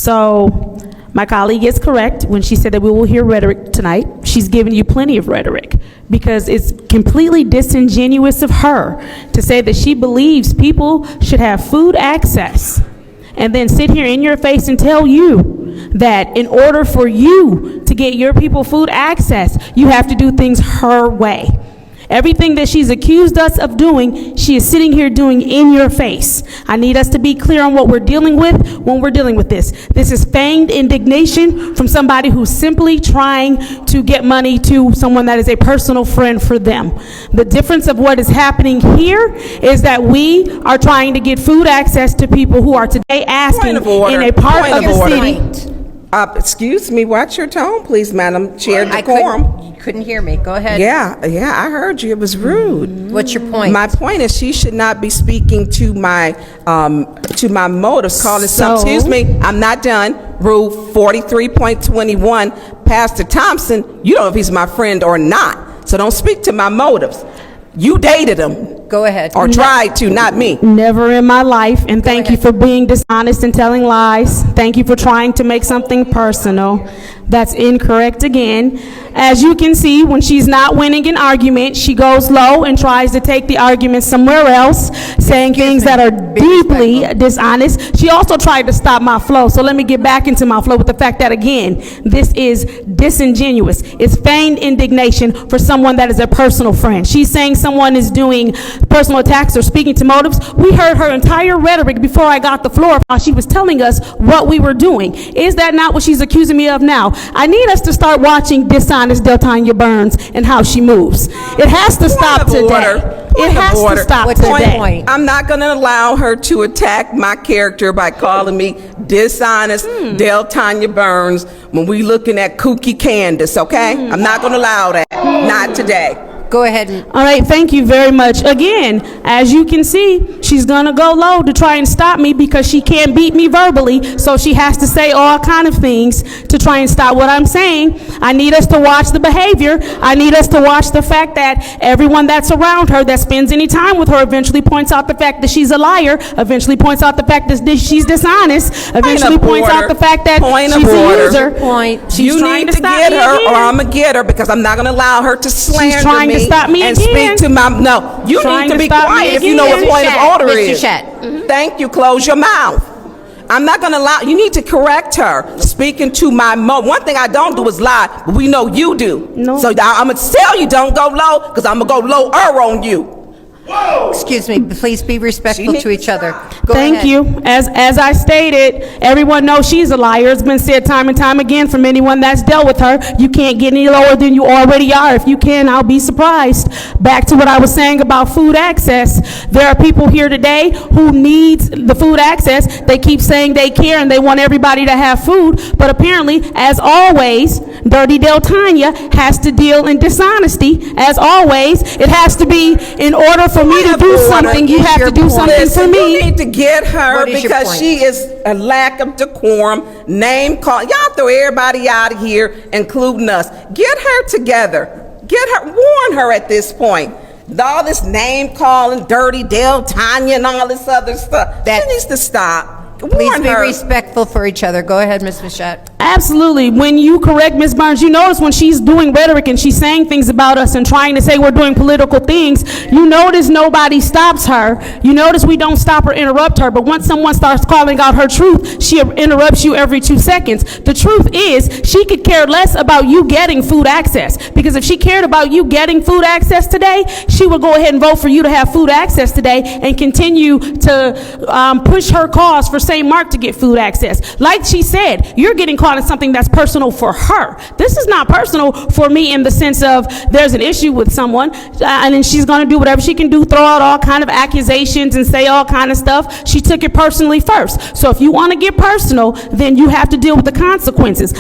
So my colleague is correct when she said that we will hear rhetoric tonight. She's given you plenty of rhetoric because it's completely disingenuous of her to say that she believes people should have food access and then sit here in your face and tell you that in order for you to get your people food access, you have to do things her way. Everything that she's accused us of doing, she is sitting here doing in your face. I need us to be clear on what we're dealing with when we're dealing with this. This is feigned indignation from somebody who's simply trying to get money to someone that is a personal friend for them. The difference of what is happening here is that we are trying to get food access to people who are today asking in a part of the city. Excuse me, watch your tone, please, Madam Chair. Decorum. You couldn't hear me. Go ahead. Yeah, I heard you. It was rude. What's your point? My point is she should not be speaking to my motives, calling some, excuse me, I'm not done. Rule 43.21, Pastor Thompson, you don't know if he's my friend or not, so don't speak to my motives. You dated him. Go ahead. Or tried to, not me. Never in my life, and thank you for being dishonest and telling lies. Thank you for trying to make something personal. That's incorrect again. As you can see, when she's not winning an argument, she goes low and tries to take the argument somewhere else, saying things that are deeply dishonest. She also tried to stop my flow, so let me get back into my flow with the fact that, again, this is disingenuous. It's feigned indignation for someone that is a personal friend. She's saying someone is doing personal attacks or speaking to motives. We heard her entire rhetoric before I got the floor while she was telling us what we were doing. Is that not what she's accusing me of now? I need us to start watching dishonest Deltanya Burns and how she moves. It has to stop today. It has to stop today. I'm not going to allow her to attack my character by calling me dishonest Deltanya Burns when we looking at kooky Candice, okay? I'm not going to allow that. Not today. Go ahead. All right, thank you very much. Again, as you can see, she's gonna go low to try and stop me because she can't beat me verbally, so she has to say all kind of things to try and stop what I'm saying. I need us to watch the behavior. I need us to watch the fact that everyone that's around her that spends any time with her eventually points out the fact that she's a liar, eventually points out the fact that she's dishonest, eventually points out the fact that she's a user. You need to get her or I'm gonna get her because I'm not gonna allow her to slander me. Stop me and again. Speak to my, no, you need to be quiet if you know what point of order is. Thank you, close your mouth. I'm not going to allow, you need to correct her. Speaking to my one thing I don't do is lie, but we know you do. No. So I'm going to tell you don't go low because I'm going to go lower on you. Whoa. Excuse me, please be respectful to each other. Thank you. As I stated, everyone knows she's a liar. It's been said time and time again from anyone that's dealt with her. You can't get any lower than you already are. If you can, I'll be surprised. Back to what I was saying about food access. There are people here today who need the food access. They keep saying they care and they want everybody to have food, but apparently, as always, Dirty Deltanya has to deal in dishonesty. As always, it has to be in order for me to do something, you have to do something for me. You need to get her because she is a lack of decorum, name call. Y'all throw everybody out of here, including us. Get her together. Get her, warn her at this point. All this name calling, Dirty Deltanya and all this other stuff. That needs to stop. Please be respectful for each other. Go ahead, Ms. Mushatt. Absolutely. When you correct Ms. Burns, you notice when she's doing rhetoric and she's saying things about us and trying to say we're doing political things, you notice nobody stops her. You notice we don't stop or interrupt her, but once someone starts calling out her truth, she interrupts you every 2 seconds. The truth is she could care less about you getting food access, because if she cared about you getting food access today, she would go ahead and vote for you to have food access today and continue to push her cause for St. Mark to get food access. Like she said, you're getting caught in something that's personal for her. This is not personal for me in the sense of there's an issue with someone and then she's going to do whatever she can do, throw out all kind of accusations and say all kind of stuff. She took it personally first. So if you want to get personal, then you have to deal with the consequences.